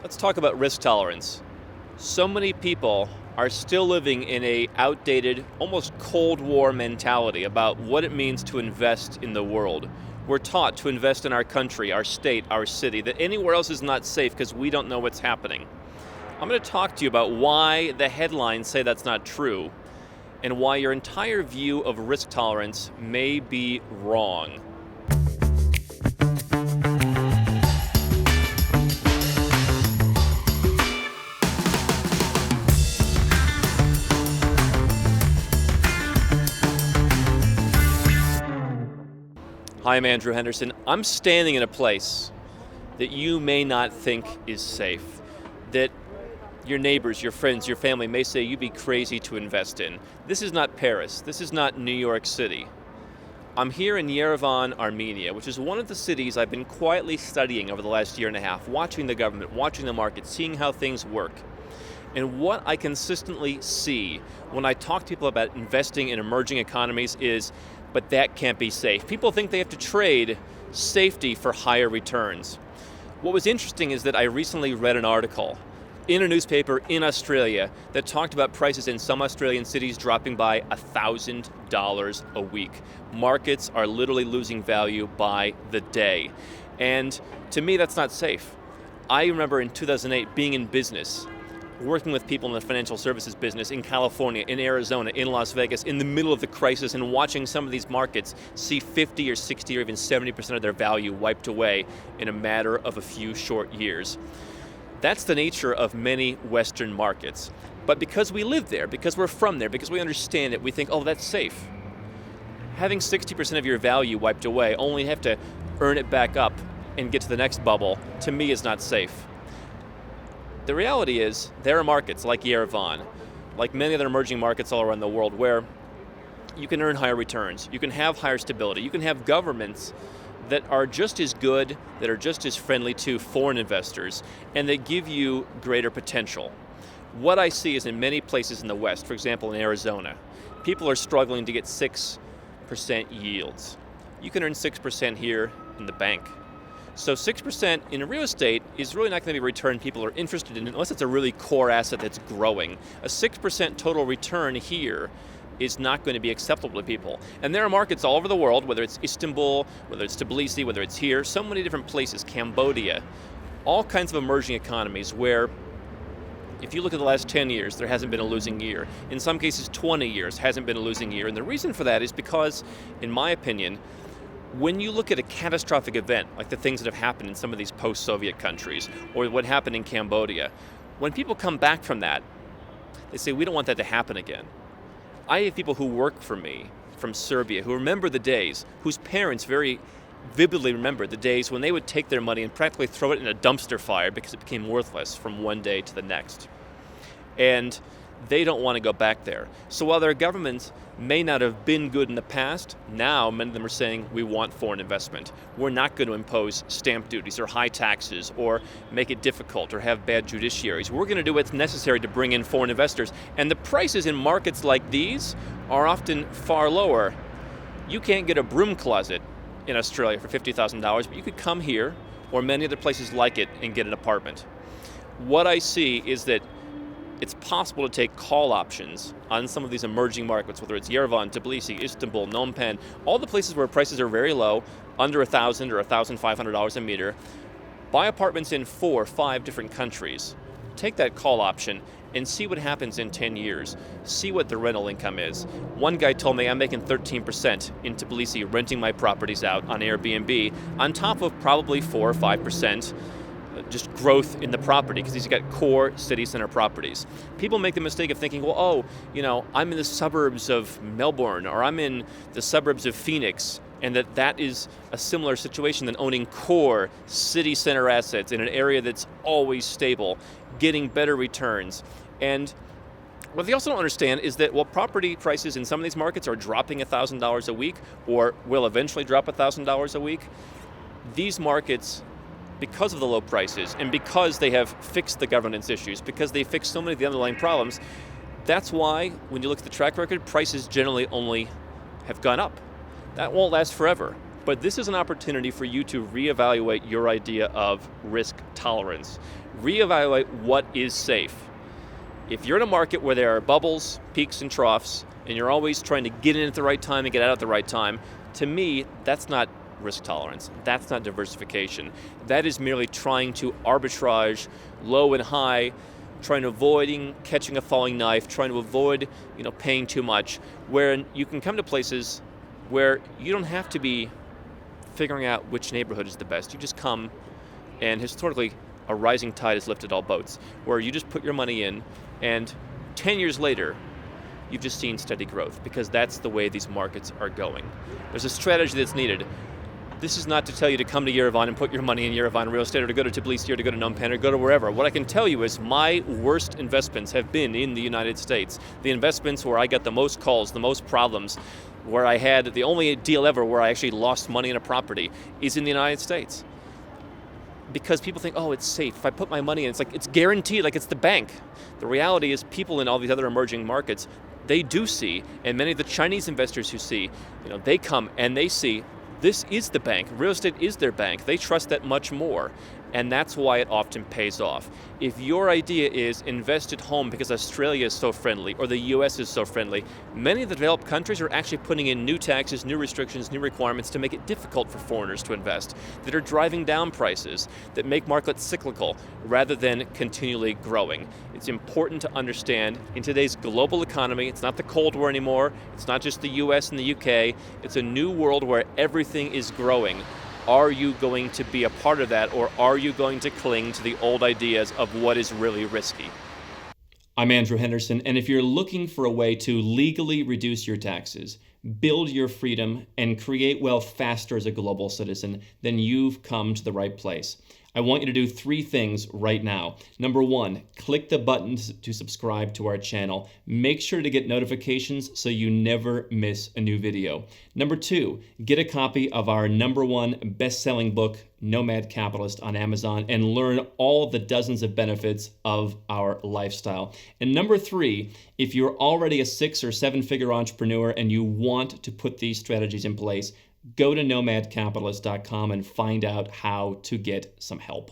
Let's talk about risk tolerance. So many people are still living in a outdated, almost Cold War mentality about what it means to invest in the world. We're taught to invest in our country, our state, our city, that anywhere else is not safe because we don't know what's happening. I'm going to talk to you about why the headlines say that's not true and why your entire view of risk tolerance may be wrong. Hi, I'm Andrew Henderson. I'm standing in a place that you may not think is safe, that your neighbors, your friends, your family may say you'd be crazy to invest in. This is not Paris. This is not New York City. I'm here in Yerevan, Armenia, which is one of the cities I've been quietly studying over the last year and a half, watching the government, watching the market, seeing how things work. And what I consistently see when I talk to people about investing in emerging economies is, but that can't be safe. People think they have to trade safety for higher returns. What was interesting is that I recently read an article in a newspaper in Australia that talked about prices in some Australian cities dropping by $1,000 a week. Markets are literally losing value by the day. And to me, that's not safe. I remember in 2008 being in business, working with people in the financial services business in California, in Arizona, in Las Vegas, in the middle of the crisis, and watching some of these markets see 50 or 60 or even 70% of their value wiped away in a matter of a few short years. That's the nature of many Western markets. But because we live there, because we're from there, because we understand it, we think, oh, that's safe. Having 60% of your value wiped away, only have to earn it back up and get to the next bubble, to me is not safe. The reality is, there are markets like Yerevan, like many other emerging markets all around the world, where you can earn higher returns, you can have higher stability, you can have governments that are just as good, that are just as friendly to foreign investors, and that give you greater potential. What I see is in many places in the West, for example in Arizona, people are struggling to get 6% yields. You can earn 6% here in the bank. So 6% in real estate is really not going to be a return people are interested in unless it's a really core asset that's growing. A 6% total return here is not going to be acceptable to people. And there are markets all over the world, whether it's Istanbul, whether it's Tbilisi, whether it's here, so many different places, Cambodia, all kinds of emerging economies where if you look at the last 10 years, there hasn't been a losing year. In some cases, 20 years hasn't been a losing year. And the reason for that is because, in my opinion, when you look at a catastrophic event, like the things that have happened in some of these post-Soviet countries, or what happened in Cambodia, when people come back from that, they say, we don't want that to happen again. I have people who work for me from Serbia who remember the days, whose parents very vividly remember the days when they would take their money and practically throw it in a dumpster fire because it became worthless from one day to the next. And they don't want to go back there. So while their governments may not have been good in the past, now many of them are saying we want foreign investment. We're not going to impose stamp duties or high taxes or make it difficult or have bad judiciaries. We're going to do what's necessary to bring in foreign investors. And the prices in markets like these are often far lower. You can't get a broom closet in Australia for $50,000, but you could come here or many other places like it and get an apartment. What I see is that it's possible to take call options on some of these emerging markets, whether it's Yerevan, Tbilisi, Istanbul, Phnom Penh, all the places where prices are very low, under $1,000 or $1,500 a meter. Buy apartments in 4 or 5 different countries. Take that call option and see what happens in 10 years. See what the rental income is. One guy told me I'm making 13% in Tbilisi renting my properties out on Airbnb, on top of probably 4 or 5% just growth in the property because he's got core city center properties. People make the mistake of thinking, well, I'm in the suburbs of Melbourne or I'm in the suburbs of Phoenix, and that is a similar situation than owning core city center assets in an area that's always stable, getting better returns. And what they also don't understand is that while property prices in some of these markets are dropping $1,000 a week or will eventually drop $1,000 a week, these markets, because of the low prices and because they have fixed the governance issues, because they fixed so many of the underlying problems, that's why when you look at the track record, prices generally only have gone up. That won't last forever. But this is an opportunity for you to reevaluate your idea of risk tolerance. Reevaluate what is safe. If you're in a market where there are bubbles, peaks, and troughs, and you're always trying to get in at the right time and get out at the right time, to me, that's not risk tolerance. That's not diversification. That is merely trying to arbitrage low and high, trying to avoid catching a falling knife, trying to avoid paying too much, where you can come to places where you don't have to be figuring out which neighborhood is the best. You just come, and historically, a rising tide has lifted all boats, where you just put your money in, and 10 years later, you've just seen steady growth, because that's the way these markets are going. There's a strategy that's needed. This is not to tell you to come to Yerevan and put your money in Yerevan real estate, or to go to Tbilisi, or to go to Phnom Penh, or go to wherever. What I can tell you is my worst investments have been in the United States. The investments where I got the most calls, the most problems, where I had the only deal ever where I actually lost money in a property is in the United States. Because people think, oh, it's safe. If I put my money in, it's like it's guaranteed, like it's the bank. The reality is people in all these other emerging markets, they do see, and many of the Chinese investors who see, they come and they see this is the bank. Real estate is their bank. They trust that much more. And that's why it often pays off. If your idea is invest at home because Australia is so friendly or the US is so friendly, many of the developed countries are actually putting in new taxes, new restrictions, new requirements to make it difficult for foreigners to invest, that are driving down prices, that make markets cyclical rather than continually growing. It's important to understand in today's global economy, it's not the Cold War anymore, it's not just the US and the UK, it's a new world where everything is growing. Are you going to be a part of that, or are you going to cling to the old ideas of what is really risky? I'm Andrew Henderson, and if you're looking for a way to legally reduce your taxes, build your freedom, and create wealth faster as a global citizen, then you've come to the right place. I want you to do 3 things right now. Number 1, click the button to subscribe to our channel. Make sure to get notifications so you never miss a new video. Number 2, get a copy of our #1 best-selling book, Nomad Capitalist, on Amazon, and learn all the dozens of benefits of our lifestyle. And number 3, if you're already a 6 or 7-figure entrepreneur and you want to put these strategies in place, go to nomadcapitalist.com and find out how to get some help.